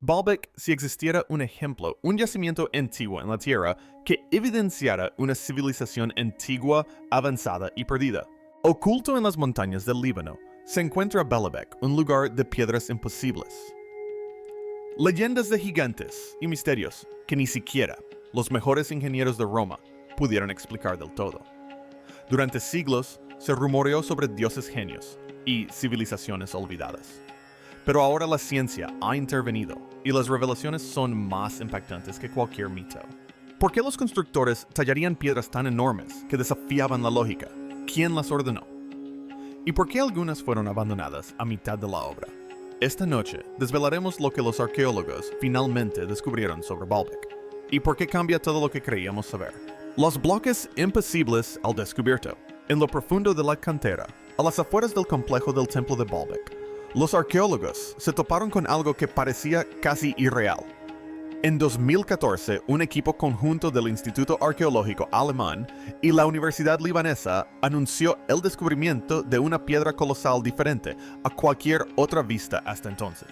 Baalbek si existiera un ejemplo, un yacimiento antiguo en la Tierra que evidenciara una civilización antigua, avanzada y perdida. Oculto en las montañas del Líbano, se encuentra Baalbek, un lugar de piedras imposibles. Leyendas de gigantes y misterios que ni siquiera los mejores ingenieros de Roma pudieron explicar del todo. Durante siglos se rumoreó sobre dioses genios y civilizaciones olvidadas. Pero ahora la ciencia ha intervenido y las revelaciones son más impactantes que cualquier mito. ¿Por qué los constructores tallarían piedras tan enormes que desafiaban la lógica? ¿Quién las ordenó? ¿Y por qué algunas fueron abandonadas a mitad de la obra? Esta noche desvelaremos lo que los arqueólogos finalmente descubrieron sobre Baalbek y por qué cambia todo lo que creíamos saber. Los bloques imposibles al descubierto. En lo profundo de la cantera, a las afueras del complejo del templo de Baalbek, los arqueólogos se toparon con algo que parecía casi irreal. En 2014, un equipo conjunto del Instituto Arqueológico Alemán y la Universidad Libanesa anunció el descubrimiento de una piedra colosal diferente a cualquier otra vista hasta entonces.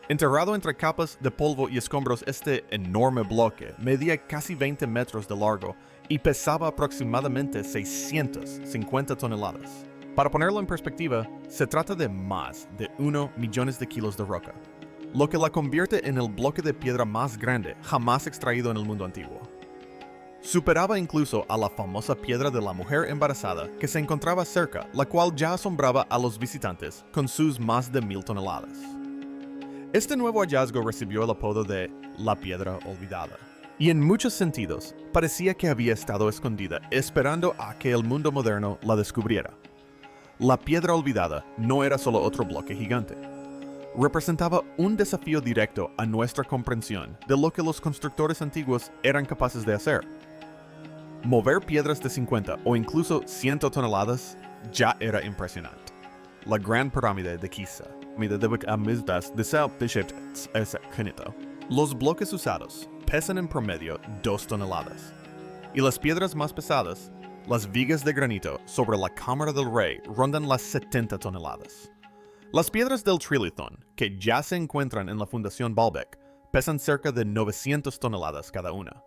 Enterrado entre capas de polvo y escombros, este enorme bloque medía casi 20 metros de largo y pesaba aproximadamente 650 toneladas. Para ponerlo en perspectiva, se trata de más de 1 millón de kilos de roca, lo que la convierte en el bloque de piedra más grande jamás extraído en el mundo antiguo. Superaba incluso a la famosa piedra de la mujer embarazada que se encontraba cerca, la cual ya asombraba a los visitantes con sus más de 1000 toneladas. Este nuevo hallazgo recibió el apodo de la piedra olvidada, y en muchos sentidos parecía que había estado escondida esperando a que el mundo moderno la descubriera. La piedra olvidada no era solo otro bloque gigante. Representaba un desafío directo a nuestra comprensión de lo que los constructores antiguos eran capaces de hacer. Mover piedras de 50 o incluso 100 toneladas ya era impresionante. La Gran Pirámide de Giza. Los bloques usados pesan en promedio 2 toneladas. Y las piedras más pesadas, las vigas de granito sobre la cámara del rey, rondan las 70 toneladas. Las piedras del Trilithon, que ya se encuentran en la Fundación Baalbek, pesan cerca de 900 toneladas cada una.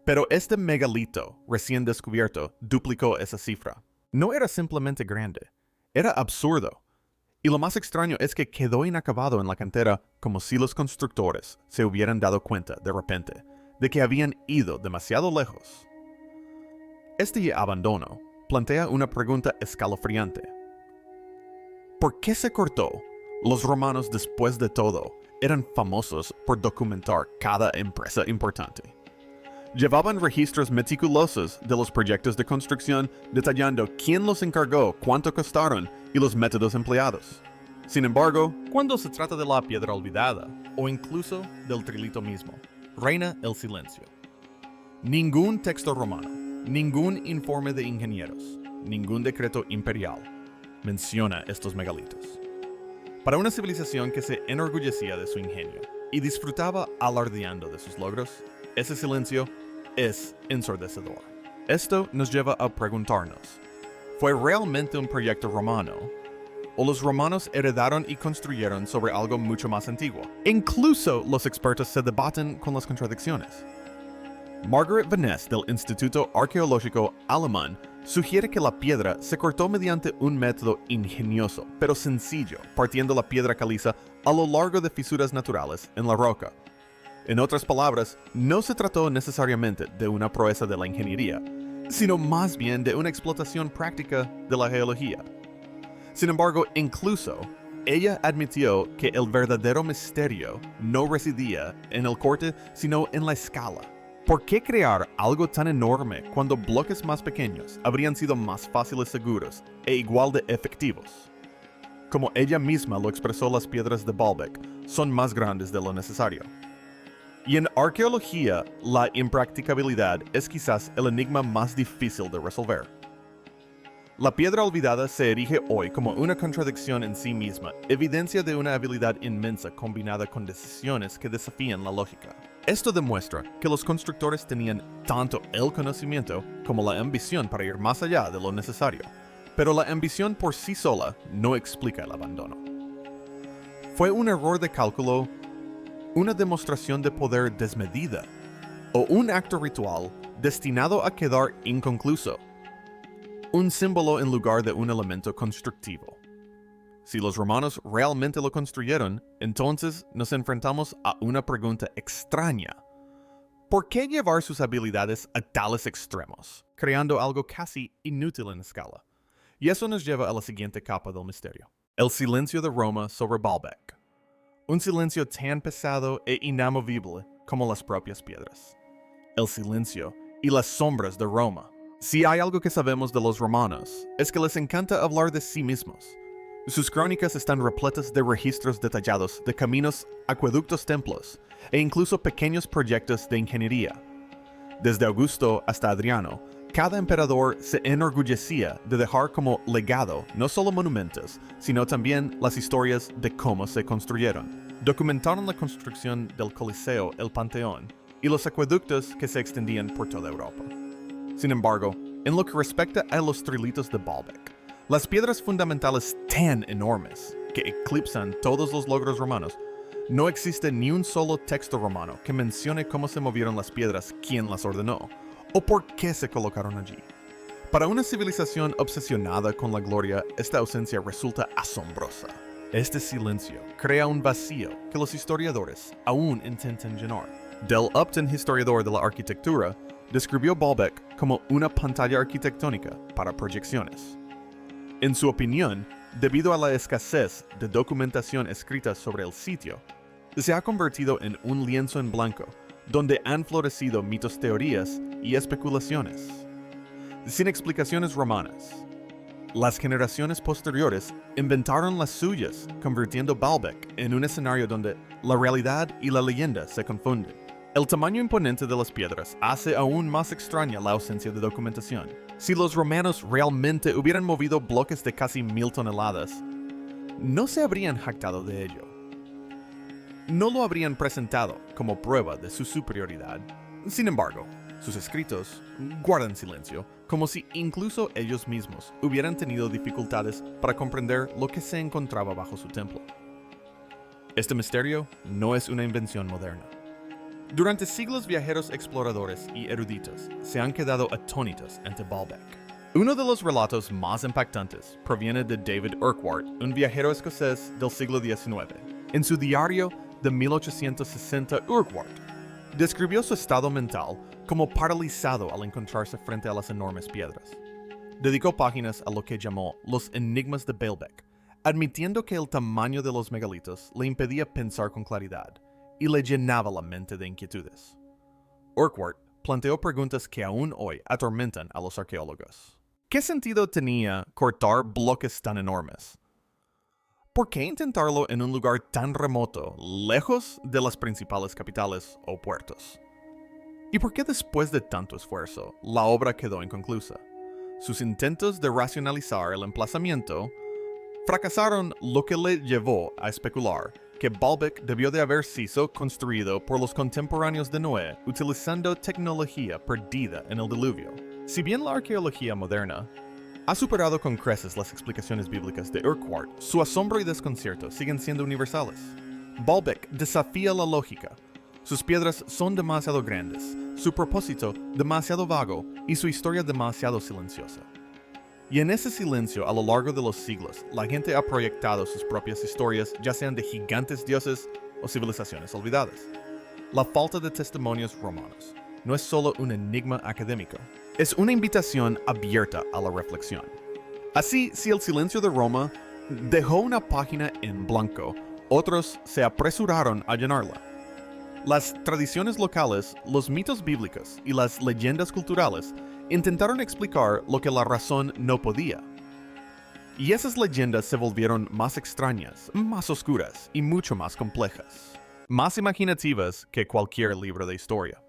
Pero este megalito recién descubierto duplicó esa cifra. No era simplemente grande, era absurdo. Y lo más extraño es que quedó inacabado en la cantera como si los constructores se hubieran dado cuenta de repente de que habían ido demasiado lejos. Este abandono plantea una pregunta escalofriante. ¿Por qué se cortó? Los romanos, después de todo, eran famosos por documentar cada empresa importante. Llevaban registros meticulosos de los proyectos de construcción, detallando quién los encargó, cuánto costaron y los métodos empleados. Sin embargo, cuando se trata de la piedra olvidada, o incluso del trilito mismo, reina el silencio. Ningún texto romano, ningún informe de ingenieros, ningún decreto imperial menciona estos megalitos. Para una civilización que se enorgullecía de su ingenio y disfrutaba alardeando de sus logros, ese silencio es ensordecedor. Esto nos lleva a preguntarnos, ¿fue realmente un proyecto romano? ¿O los romanos heredaron y construyeron sobre algo mucho más antiguo? Incluso los expertos se debaten con las contradicciones. Margaret Van Ness del Instituto Arqueológico Alemán sugiere que la piedra se cortó mediante un método ingenioso, pero sencillo, partiendo la piedra caliza a lo largo de fisuras naturales en la roca. En otras palabras, no se trató necesariamente de una proeza de la ingeniería, sino más bien de una explotación práctica de la geología. Sin embargo, incluso, ella admitió que el verdadero misterio no residía en el corte, sino en la escala. ¿Por qué crear algo tan enorme cuando bloques más pequeños habrían sido más fáciles, seguros e igual de efectivos? Como ella misma lo expresó, las piedras de Baalbek son más grandes de lo necesario. Y en arqueología, la impracticabilidad es quizás el enigma más difícil de resolver. La piedra olvidada se erige hoy como una contradicción en sí misma, evidencia de una habilidad inmensa combinada con decisiones que desafían la lógica. Esto demuestra que los constructores tenían tanto el conocimiento como la ambición para ir más allá de lo necesario. Pero la ambición por sí sola no explica el abandono. ¿Fue un error de cálculo una demostración de poder desmedida o un acto ritual destinado a quedar inconcluso, un símbolo en lugar de un elemento constructivo. Si los romanos realmente lo construyeron, entonces nos enfrentamos a una pregunta extraña. ¿Por qué llevar sus habilidades a tales extremos, creando algo casi inútil en escala? Y eso nos lleva a la siguiente capa del misterio: el silencio de Roma sobre Baalbek. Un silencio tan pesado e inamovible como las propias piedras. El silencio y las sombras de Roma. Si hay algo que sabemos de los romanos, es que les encanta hablar de sí mismos. Sus crónicas están repletas de registros detallados de caminos, acueductos, templos, e incluso pequeños proyectos de ingeniería. Desde Augusto hasta Adriano, cada emperador se enorgullecía de dejar como legado no solo monumentos, sino también las historias de cómo se construyeron. Documentaron la construcción del Coliseo, el Panteón, y los acueductos que se extendían por toda Europa. Sin embargo, en lo que respecta a los trilitos de Baalbek, las piedras fundamentales tan enormes que eclipsan todos los logros romanos, no existe ni un solo texto romano que mencione cómo se movieron las piedras, quién las ordenó, o por qué se colocaron allí. Para una civilización obsesionada con la gloria, esta ausencia resulta asombrosa. Este silencio crea un vacío que los historiadores aún intentan llenar. Del Upton, historiador de la arquitectura, describió Baalbek como una pantalla arquitectónica para proyecciones. En su opinión, debido a la escasez de documentación escrita sobre el sitio, se ha convertido en un lienzo en blanco, donde han florecido mitos, teorías y especulaciones, sin explicaciones romanas. Las generaciones posteriores inventaron las suyas, convirtiendo Baalbek en un escenario donde la realidad y la leyenda se confunden. El tamaño imponente de las piedras hace aún más extraña la ausencia de documentación. Si los romanos realmente hubieran movido bloques de casi 1000 toneladas, no se habrían jactado de ello. No lo habrían presentado como prueba de su superioridad. Sin embargo, sus escritos guardan silencio, como si incluso ellos mismos hubieran tenido dificultades para comprender lo que se encontraba bajo su templo. Este misterio no es una invención moderna. Durante siglos, viajeros, exploradores y eruditos se han quedado atónitos ante Baalbek. Uno de los relatos más impactantes proviene de David Urquhart, un viajero escocés del siglo XIX. En su diario de 1860, Urquhart describió su estado mental como paralizado al encontrarse frente a las enormes piedras. Dedicó páginas a lo que llamó los enigmas de Baalbek, admitiendo que el tamaño de los megalitos le impedía pensar con claridad y le llenaba la mente de inquietudes. Urquhart planteó preguntas que aún hoy atormentan a los arqueólogos. ¿Qué sentido tenía cortar bloques tan enormes? ¿Por qué intentarlo en un lugar tan remoto, lejos de las principales capitales o puertos? ¿Y por qué después de tanto esfuerzo, la obra quedó inconclusa? Sus intentos de racionalizar el emplazamiento fracasaron, lo que le llevó a especular que Baalbek debió de haber sido construido por los contemporáneos de Noé utilizando tecnología perdida en el diluvio. Si bien la arqueología moderna ha superado con creces las explicaciones bíblicas de Urquhart, su asombro y desconcierto siguen siendo universales. Baalbek desafía la lógica. Sus piedras son demasiado grandes, su propósito demasiado vago y su historia demasiado silenciosa. Y en ese silencio, a lo largo de los siglos, la gente ha proyectado sus propias historias, ya sean de gigantes dioses o civilizaciones olvidadas. La falta de testimonios romanos no es solo un enigma académico, es una invitación abierta a la reflexión. Así, si el silencio de Roma dejó una página en blanco, otros se apresuraron a llenarla. Las tradiciones locales, los mitos bíblicos y las leyendas culturales intentaron explicar lo que la razón no podía. Y esas leyendas se volvieron más extrañas, más oscuras y mucho más complejas. Más imaginativas que cualquier libro de historia.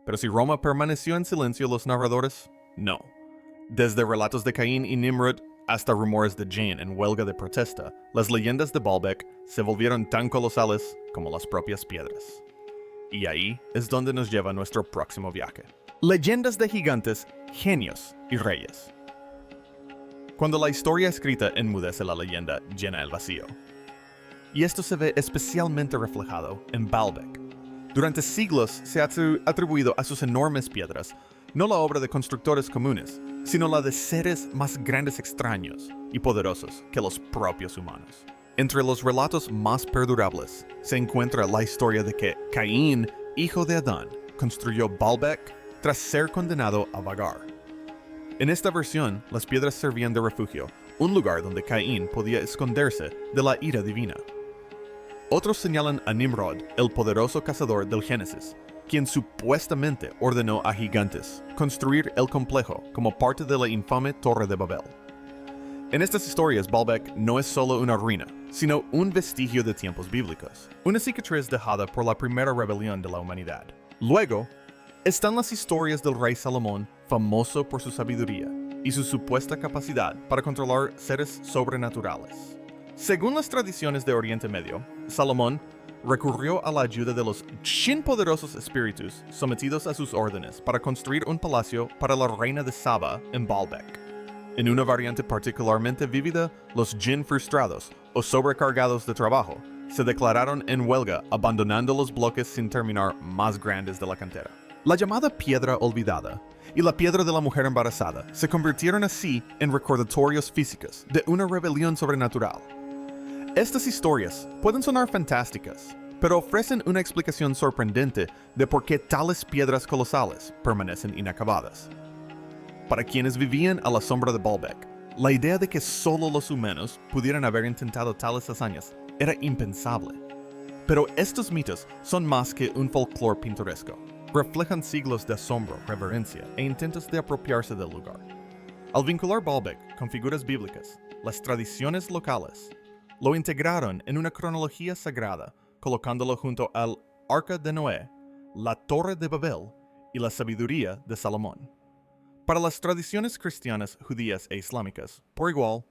Pero si Roma permaneció en silencio, los narradores, no. Desde relatos de Caín y Nimrod hasta rumores de Jane en huelga de protesta, las leyendas de Baalbek se volvieron tan colosales como las propias piedras. Y ahí es donde nos lleva nuestro próximo viaje. Leyendas de gigantes, genios y reyes. Cuando la historia escrita enmudece, la leyenda llena el vacío. y esto se ve especialmente reflejado en Baalbek. Durante siglos se ha atribuido a sus enormes piedras no la obra de constructores comunes, sino la de seres más grandes, extraños y poderosos que los propios humanos. Entre los relatos más perdurables se encuentra la historia de que Caín, hijo de Adán, construyó Baalbek tras ser condenado a vagar. En esta versión, las piedras servían de refugio, un lugar donde Caín podía esconderse de la ira divina. Otros señalan a Nimrod, el poderoso cazador del Génesis, quien supuestamente ordenó a gigantes construir el complejo como parte de la infame Torre de Babel. En estas historias, Baalbek no es solo una ruina, sino un vestigio de tiempos bíblicos, una cicatriz dejada por la primera rebelión de la humanidad. Luego, están las historias del rey Salomón, famoso por su sabiduría y su supuesta capacidad para controlar seres sobrenaturales. Según las tradiciones de Oriente Medio, Salomón recurrió a la ayuda de los poderosos espíritus sometidos a sus órdenes para construir un palacio para la reina de Saba en Baalbek. En una variante particularmente vívida, los jinn frustrados o sobrecargados de trabajo se declararon en huelga, abandonando los bloques sin terminar más grandes de la cantera. La llamada piedra olvidada y la piedra de la mujer embarazada se convirtieron así en recordatorios físicos de una rebelión sobrenatural. Estas historias pueden sonar fantásticas, pero ofrecen una explicación sorprendente de por qué tales piedras colosales permanecen inacabadas. Para quienes vivían a la sombra de Baalbek, la idea de que solo los humanos pudieran haber intentado tales hazañas era impensable. Pero estos mitos son más que un folclore pintoresco. Reflejan siglos de asombro, reverencia e intentos de apropiarse del lugar. Al vincular Baalbek con figuras bíblicas, las tradiciones locales lo integraron en una cronología sagrada, colocándolo junto al Arca de Noé, la Torre de Babel y la sabiduría de Salomón. Para las tradiciones cristianas, judías e islámicas, por igual,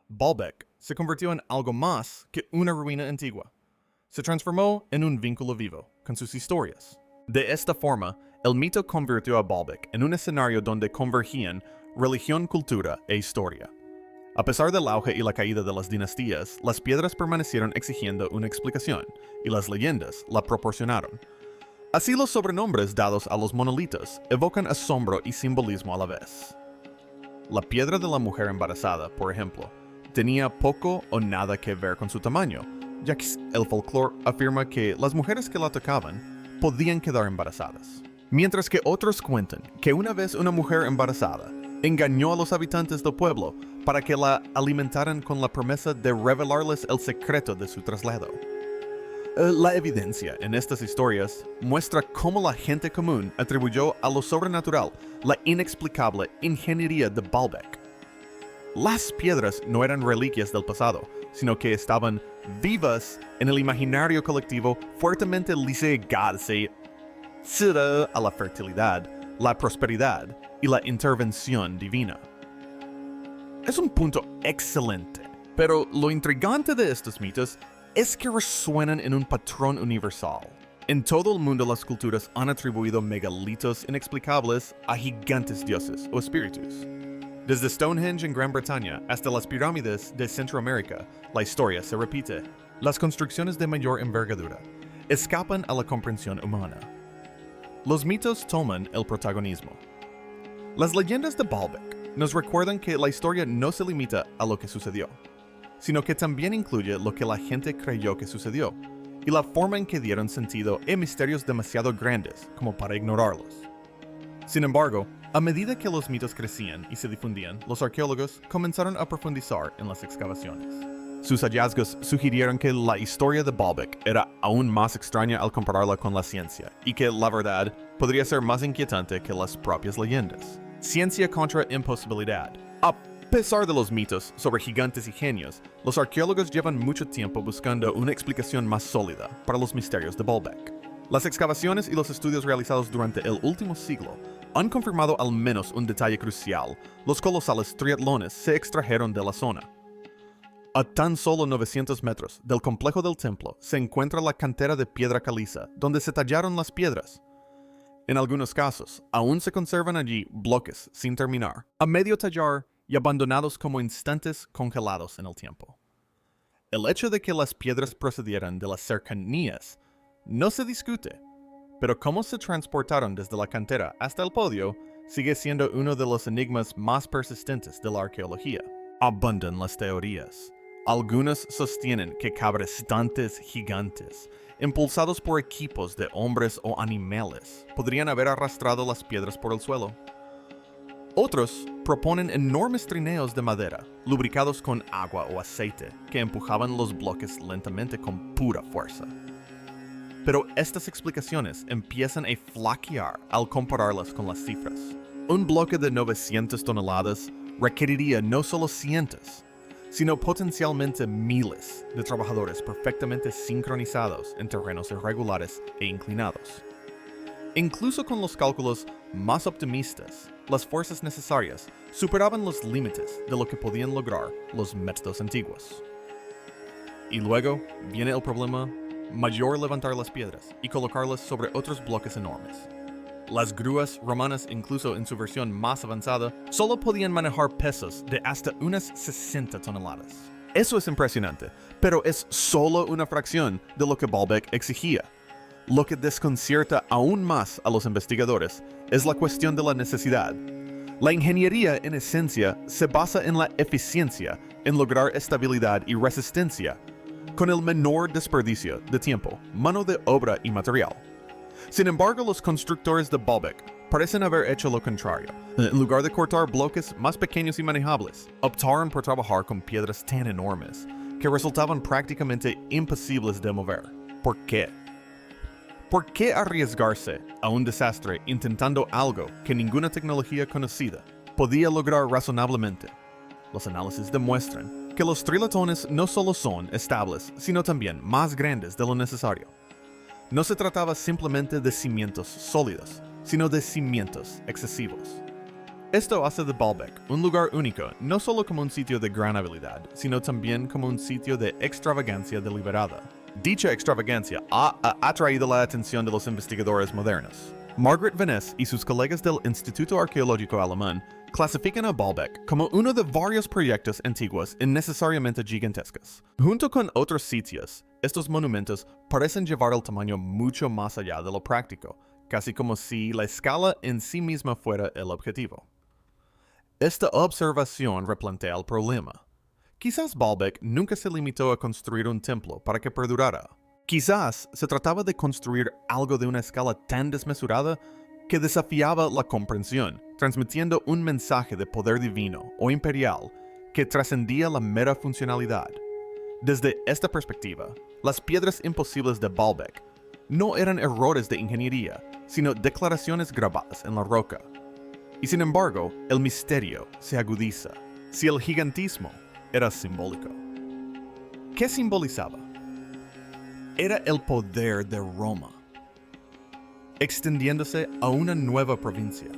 Baalbek se convirtió en algo más que una ruina antigua. Se transformó en un vínculo vivo con sus historias. De esta forma, el mito convirtió a Baalbek en un escenario donde convergían religión, cultura e historia. A pesar del auge y la caída de las dinastías, las piedras permanecieron exigiendo una explicación, y las leyendas la proporcionaron. Así los sobrenombres dados a los monolitos evocan asombro y simbolismo a la vez. La piedra de la mujer embarazada, por ejemplo, tenía poco o nada que ver con su tamaño, ya que el folclore afirma que las mujeres que la tocaban podían quedar embarazadas. Mientras que otros cuentan que una vez una mujer embarazada engañó a los habitantes del pueblo para que la alimentaran con la promesa de revelarles el secreto de su traslado. La evidencia en estas historias muestra cómo la gente común atribuyó a lo sobrenatural la inexplicable ingeniería de Baalbek. Las piedras no eran reliquias del pasado, sino que estaban vivas en el imaginario colectivo, fuertemente ligadas a la fertilidad, la prosperidad y la intervención divina. Es un punto excelente, pero lo intrigante de estos mitos es que resuenan en un patrón universal. En todo el mundo las culturas han atribuido megalitos inexplicables a gigantes dioses o espíritus. Desde Stonehenge en Gran Bretaña hasta las pirámides de Centroamérica, la historia se repite. Las construcciones de mayor envergadura escapan a la comprensión humana. Los mitos toman el protagonismo. Las leyendas de Baalbek nos recuerdan que la historia no se limita a lo que sucedió, sino que también incluye lo que la gente creyó que sucedió, y la forma en que dieron sentido a misterios demasiado grandes como para ignorarlos. Sin embargo, a medida que los mitos crecían y se difundían, los arqueólogos comenzaron a profundizar en las excavaciones. Sus hallazgos sugirieron que la historia de Baalbek era aún más extraña al compararla con la ciencia, y que, la verdad, podría ser más inquietante que las propias leyendas. Ciencia contra imposibilidad. A pesar de los mitos sobre gigantes y genios, los arqueólogos llevan mucho tiempo buscando una explicación más sólida para los misterios de Baalbek. Las excavaciones y los estudios realizados durante el último siglo han confirmado al menos un detalle crucial: los colosales triatlones se extrajeron de la zona. A tan solo 900 metros del complejo del templo se encuentra la cantera de piedra caliza, donde se tallaron las piedras. En algunos casos, aún se conservan allí bloques sin terminar, a medio tallar y abandonados como instantes congelados en el tiempo. El hecho de que las piedras procedieran de las cercanías no se discute, pero cómo se transportaron desde la cantera hasta el podio sigue siendo uno de los enigmas más persistentes de la arqueología. Abundan las teorías. Algunos sostienen que cabrestantes gigantes, impulsados por equipos de hombres o animales, podrían haber arrastrado las piedras por el suelo. Otros proponen enormes trineos de madera, lubricados con agua o aceite, que empujaban los bloques lentamente con pura fuerza. Pero estas explicaciones empiezan a flaquear al compararlas con las cifras. Un bloque de 900 toneladas requeriría no solo cientos, sino potencialmente miles de trabajadores perfectamente sincronizados en terrenos irregulares e inclinados. Incluso con los cálculos más optimistas, las fuerzas necesarias superaban los límites de lo que podían lograr los métodos antiguos. Y luego viene el problema mayor: levantar las piedras y colocarlas sobre otros bloques enormes. Las grúas romanas, incluso en su versión más avanzada, solo podían manejar pesos de hasta unas 60 toneladas. Eso es impresionante, pero es solo una fracción de lo que Baalbek exigía. Lo que desconcierta aún más a los investigadores es la cuestión de la necesidad. La ingeniería, en esencia, se basa en la eficiencia, en lograr estabilidad y resistencia, con el menor desperdicio de tiempo, mano de obra y material. Sin embargo, los constructores de Baalbek parecen haber hecho lo contrario. En lugar de cortar bloques más pequeños y manejables, optaron por trabajar con piedras tan enormes que resultaban prácticamente imposibles de mover. ¿Por qué? ¿Por qué arriesgarse a un desastre intentando algo que ninguna tecnología conocida podía lograr razonablemente? Los análisis demuestran que los trilatones no solo son estables, sino también más grandes de lo necesario. No se trataba simplemente de cimientos sólidos, sino de cimientos excesivos. Esto hace de Baalbek un lugar único, no solo como un sitio de gran habilidad, sino también como un sitio de extravagancia deliberada. Dicha extravagancia ha atraído la atención de los investigadores modernos. Margaret Vaness y sus colegas del Instituto Arqueológico Alemán clasifican a Baalbek como uno de varios proyectos antiguos innecesariamente gigantescos. Junto con otros sitios, estos monumentos parecen llevar el tamaño mucho más allá de lo práctico, casi como si la escala en sí misma fuera el objetivo. Esta observación replantea el problema. Quizás Baalbek nunca se limitó a construir un templo para que perdurara. Quizás se trataba de construir algo de una escala tan desmesurada que desafiaba la comprensión, transmitiendo un mensaje de poder divino o imperial que trascendía la mera funcionalidad. Desde esta perspectiva, las piedras imposibles de Baalbek no eran errores de ingeniería, sino declaraciones grabadas en la roca. Y sin embargo, el misterio se agudiza. Si el gigantismo era simbólico, ¿qué simbolizaba? Era el poder de Roma, extendiéndose a una nueva provincia.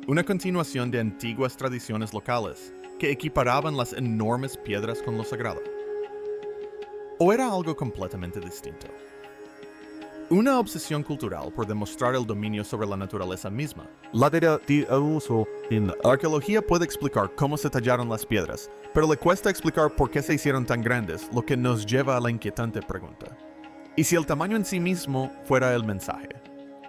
Una continuación de antiguas tradiciones locales que equiparaban las enormes piedras con lo sagrado. ¿O era algo completamente distinto? Una obsesión cultural por demostrar el dominio sobre la naturaleza misma. La arqueología puede explicar cómo se tallaron las piedras, pero le cuesta explicar por qué se hicieron tan grandes, lo que nos lleva a la inquietante pregunta: ¿y si el tamaño en sí mismo fuera el mensaje?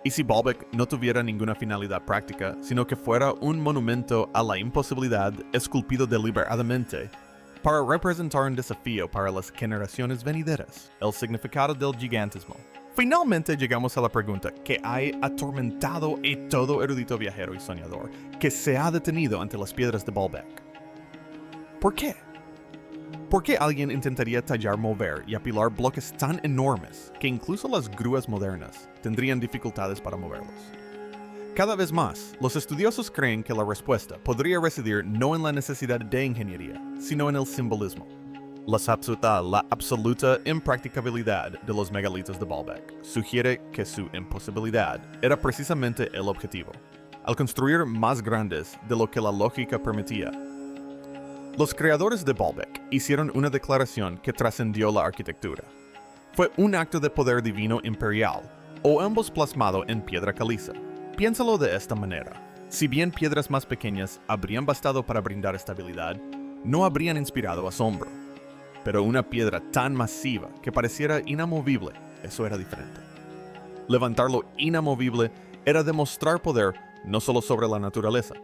¿Y si Baalbek no tuviera ninguna finalidad práctica, sino que fuera un monumento a la imposibilidad esculpido deliberadamente para representar un desafío para las generaciones venideras? El significado del gigantismo. Finalmente llegamos a la pregunta que ha atormentado a todo erudito viajero y soñador que se ha detenido ante las piedras de Baalbek. ¿Por qué? ¿Por qué alguien intentaría tallar, mover y apilar bloques tan enormes que incluso las grúas modernas tendrían dificultades para moverlos? Cada vez más, los estudiosos creen que la respuesta podría residir no en la necesidad de ingeniería, sino en el simbolismo. La absoluta impracticabilidad de los megalitos de Baalbek sugiere que su imposibilidad era precisamente el objetivo, al construir más grandes de lo que la lógica permitía. Los creadores de Baalbek hicieron una declaración que trascendió la arquitectura. Fue un acto de poder divino imperial, o ambos plasmado en piedra caliza. Piénsalo de esta manera: si bien piedras más pequeñas habrían bastado para brindar estabilidad, no habrían inspirado asombro. pero una piedra tan masiva que pareciera inamovible, eso era diferente. Levantarlo inamovible era demostrar poder no solo sobre la naturaleza,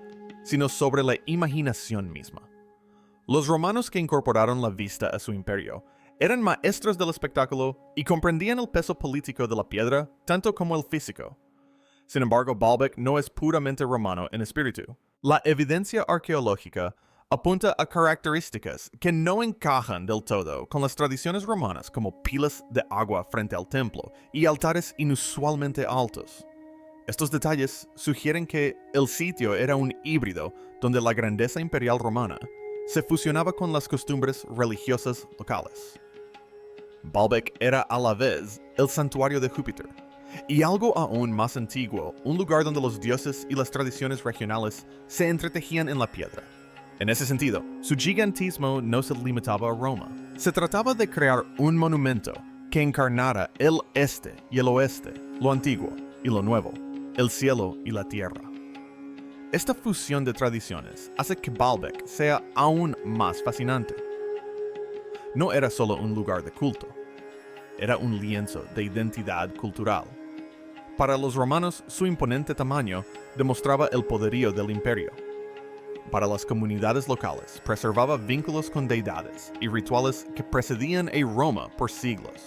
sino sobre la imaginación misma. Los romanos que incorporaron la vista a su imperio eran maestros del espectáculo y comprendían el peso político de la piedra tanto como el físico. Sin embargo, Baalbek no es puramente romano en espíritu. La evidencia arqueológica apunta a características que no encajan del todo con las tradiciones romanas, como pilas de agua frente al templo y altares inusualmente altos. Estos detalles sugieren que el sitio era un híbrido donde la grandeza imperial romana se fusionaba con las costumbres religiosas locales. Baalbek era a la vez el santuario de Júpiter, y algo aún más antiguo, un lugar donde los dioses y las tradiciones regionales se entretejían en la piedra. En ese sentido, su gigantismo no se limitaba a Roma. Se trataba de crear un monumento que encarnara el este y el oeste, lo antiguo y lo nuevo, el cielo y la tierra. Esta fusión de tradiciones hace que Baalbek sea aún más fascinante. No era solo un lugar de culto, era un lienzo de identidad cultural. Para los romanos, su imponente tamaño demostraba el poderío del imperio. Para las comunidades locales, preservaba vínculos con deidades y rituales que precedían a Roma por siglos.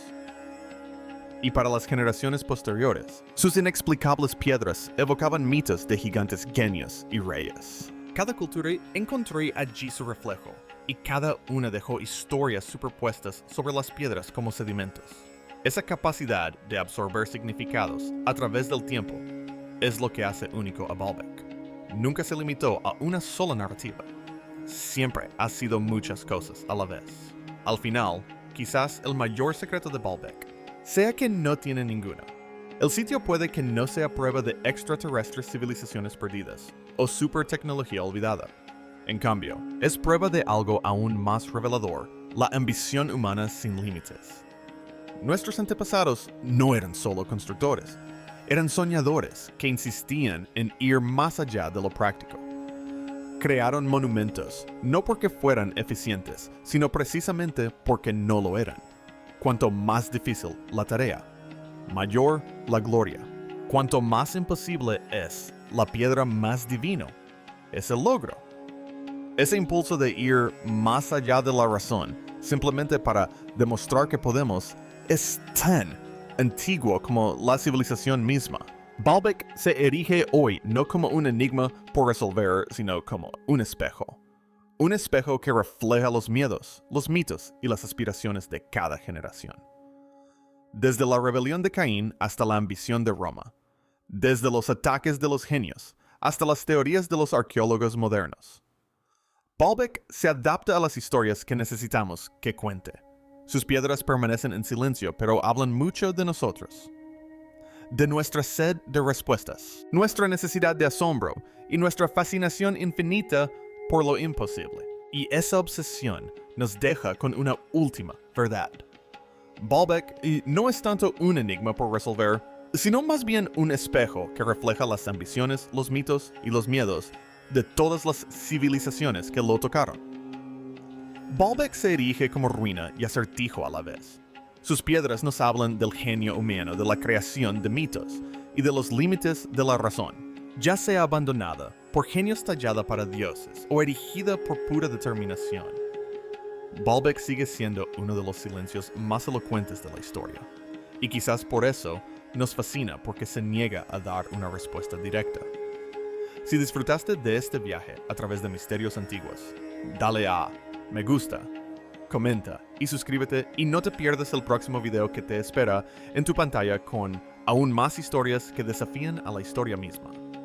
Y para las generaciones posteriores, sus inexplicables piedras evocaban mitos de gigantes genios y reyes. Cada cultura encontró allí su reflejo, y cada una dejó historias superpuestas sobre las piedras como sedimentos. Esa capacidad de absorber significados a través del tiempo es lo que hace único a Baalbek. Nunca se limitó a una sola narrativa. Siempre ha sido muchas cosas a la vez. Al final, quizás el mayor secreto de Baalbek sea que no tiene ninguna. El sitio puede que no sea prueba de extraterrestres civilizaciones perdidas o supertecnología olvidada. En cambio, es prueba de algo aún más revelador, la ambición humana sin límites. Nuestros antepasados no eran solo constructores, eran soñadores que insistían en ir más allá de lo práctico. Crearon monumentos, no porque fueran eficientes, sino precisamente porque no lo eran. Cuanto más difícil la tarea, mayor la gloria. Cuanto más imposible es la piedra, más divino es el logro. Ese impulso de ir más allá de la razón, simplemente para demostrar que podemos, es tan antiguo como la civilización misma. Baalbek se erige hoy no como un enigma por resolver, sino como un espejo. Un espejo que refleja los miedos, los mitos y las aspiraciones de cada generación. Desde la rebelión de Caín hasta la ambición de Roma. Desde los ataques de los genios hasta las teorías de los arqueólogos modernos. Baalbek se adapta a las historias que necesitamos que cuente. Sus piedras permanecen en silencio, pero hablan mucho de nosotros. De nuestra sed de respuestas, nuestra necesidad de asombro y nuestra fascinación infinita por lo imposible. Y esa obsesión nos deja con una última verdad. Baalbek no es tanto un enigma por resolver, sino más bien un espejo que refleja las ambiciones, los mitos y los miedos de todas las civilizaciones que lo tocaron. Baalbek se erige como ruina y acertijo a la vez. Sus piedras nos hablan del genio humano, de la creación de mitos y de los límites de la razón, ya sea abandonada por genios tallada para dioses o erigida por pura determinación. Baalbek sigue siendo uno de los silencios más elocuentes de la historia, y quizás por eso nos fascina porque se niega a dar una respuesta directa. Si disfrutaste de este viaje a través de misterios antiguos, dale a me gusta, comenta y suscríbete y no te pierdas el próximo video que te espera en tu pantalla con aún más historias que desafían a la historia misma.